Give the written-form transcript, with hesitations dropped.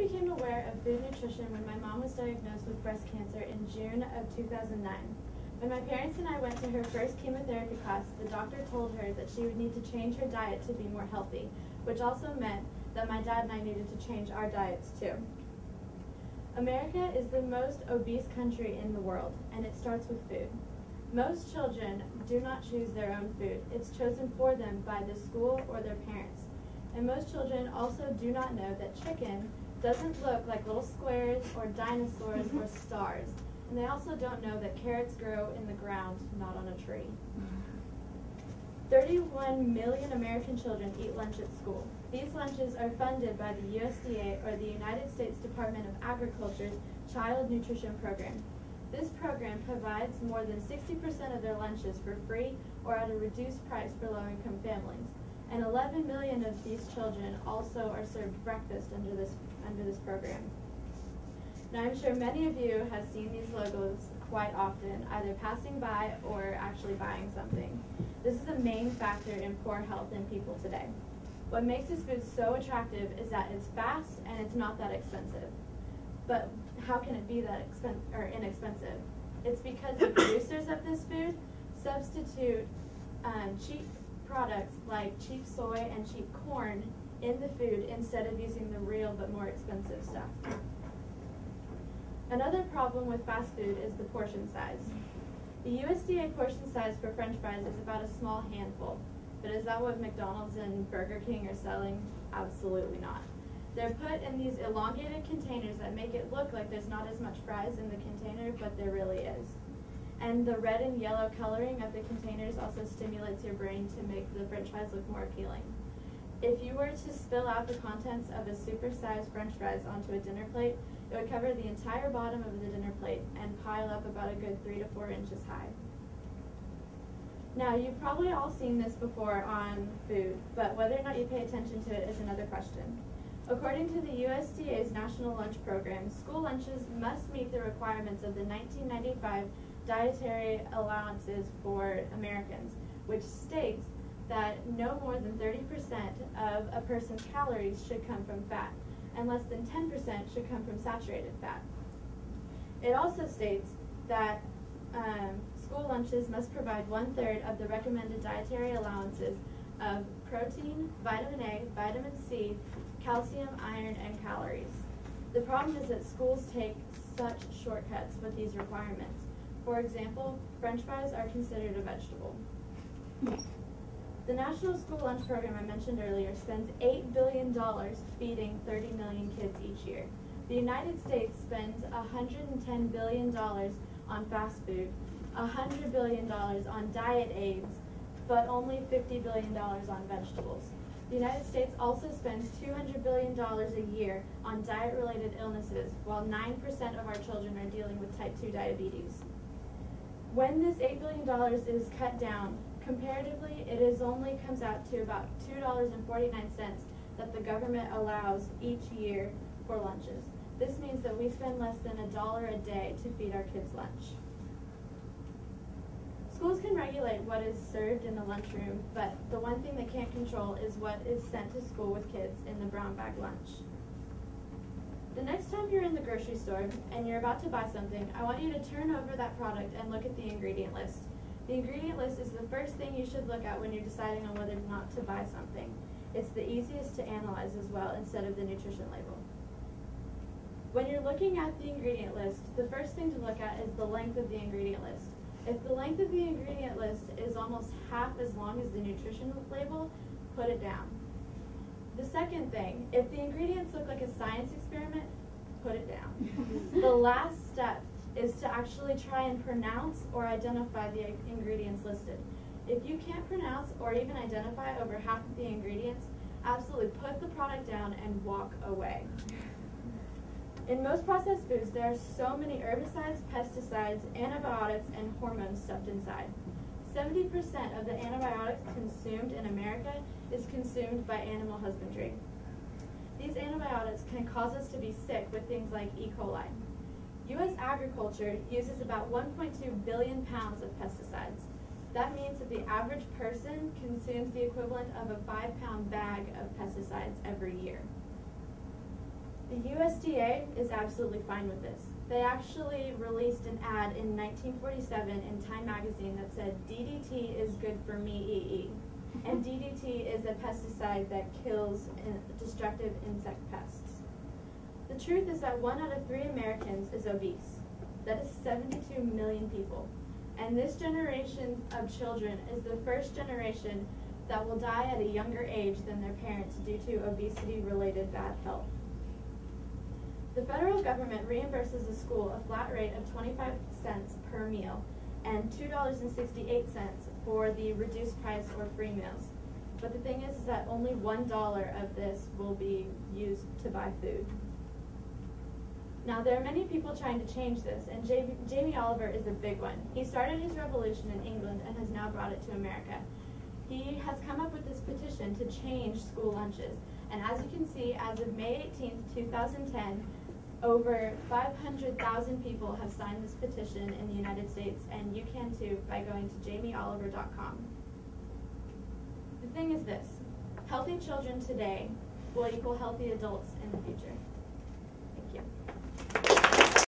became aware of food nutrition when my mom was diagnosed with breast cancer in June of 2009. When my parents and I went to her first chemotherapy class, the doctor told her that she would need to change her diet to be more healthy, which also meant that my dad and I needed to change our diets too. America is the most obese country in the world, and it starts with food. Most children do not choose their own food. It's chosen for them by the school or their parents. And most children also do not know that chicken doesn't look like little squares or dinosaurs or stars. And they also don't know that carrots grow in the ground, not on a tree. 31 million American children eat lunch at school. These lunches are funded by the USDA, or the United States Department of Agriculture's Child Nutrition Program. This program provides more than 60% of their lunches for free or at a reduced price for low-income families. And 11 million of these children also are served breakfast under this program. Now, I'm sure many of you have seen these logos quite often, either passing by or actually buying something. This is a main factor in poor health in people today. What makes this food so attractive is that it's fast and it's not that expensive. But how can it be that inexpensive? It's because the producers of this food substitute cheap products like cheap soy and cheap corn in the food instead of using the real but more expensive stuff. Another problem with fast food is the portion size. The USDA portion size for French fries is about a small handful, but is that what McDonald's and Burger King are selling? Absolutely not. They're put in these elongated containers that make it look like there's not as much fries in the container, but there really is. And the red and yellow coloring of the containers also stimulates your brain to make the French fries look more appealing. If you were to spill out the contents of a supersized French fries onto a dinner plate, it would cover the entire bottom of the dinner plate and pile up about a good 3 to 4 inches high. Now, you've probably all seen this before on food, but whether or not you pay attention to it is another question. According to the USDA's National Lunch Program, school lunches must meet the requirements of the 1995 Dietary Allowances for Americans, which states that no more than 30% of a person's calories should come from fat, and less than 10% should come from saturated fat. It also states that school lunches must provide 1/3 of the recommended dietary allowances of protein, vitamin A, vitamin C, calcium, iron, and calories. The problem is that schools take such shortcuts with these requirements. For example, French fries are considered a vegetable. The National School Lunch Program I mentioned earlier spends $8 billion feeding 30 million kids each year. The United States spends $110 billion on fast food, $100 billion on diet aids, but only $50 billion on vegetables. The United States also spends $200 billion a year on diet-related illnesses, while 9% of our children are dealing with type 2 diabetes. When this $8 billion is cut down, comparatively, it only comes out to about $2.49 that the government allows each year for lunches. This means that we spend less than $1 a day to feed our kids lunch. Schools can regulate what is served in the lunchroom, but the one thing they can't control is what is sent to school with kids in the brown bag lunch. The next time you're in the grocery store and you're about to buy something, I want you to turn over that product and look at the ingredient list. The ingredient list is the first thing you should look at when you're deciding on whether or not to buy something. It's the easiest to analyze as well instead of the nutrition label. When you're looking at the ingredient list, the first thing to look at is the length of the ingredient list. If the length of the ingredient list is almost half as long as the nutrition label, put it down. The second thing, if the ingredients look like a science experiment, put it down. The last step is to actually try and pronounce or identify the ingredients listed. If you can't pronounce or even identify over half of the ingredients, absolutely put the product down and walk away. In most processed foods, there are so many herbicides, pesticides, antibiotics, and hormones stuffed inside. 70% of the antibiotics consumed in America is consumed by animal husbandry. These antibiotics can cause us to be sick with things like E. coli. U.S. agriculture uses about 1.2 billion pounds of pesticides. That means that the average person consumes the equivalent of a 5-pound bag of pesticides every year. The USDA is absolutely fine with this. They actually released an ad in 1947 in Time magazine that said, DDT is good for me, and DDT is a pesticide that kills destructive insect pests. The truth is that 1 out of 3 Americans is obese. That is 72 million people. And this generation of children is the first generation that will die at a younger age than their parents due to obesity-related bad health. The federal government reimburses a school a flat rate of 25 cents per meal and $2.68 for the reduced price or free meals. But the thing is that only $1 of this will be used to buy food. Now, there are many people trying to change this, and Jamie Oliver is a big one. He started his revolution in England and has now brought it to America. He has come up with this petition to change school lunches. And as you can see, as of May 18th, 2010, over 500,000 people have signed this petition in the United States, and you can too by going to jamieoliver.com. The thing is this: healthy children today will equal healthy adults in the future. Thank you.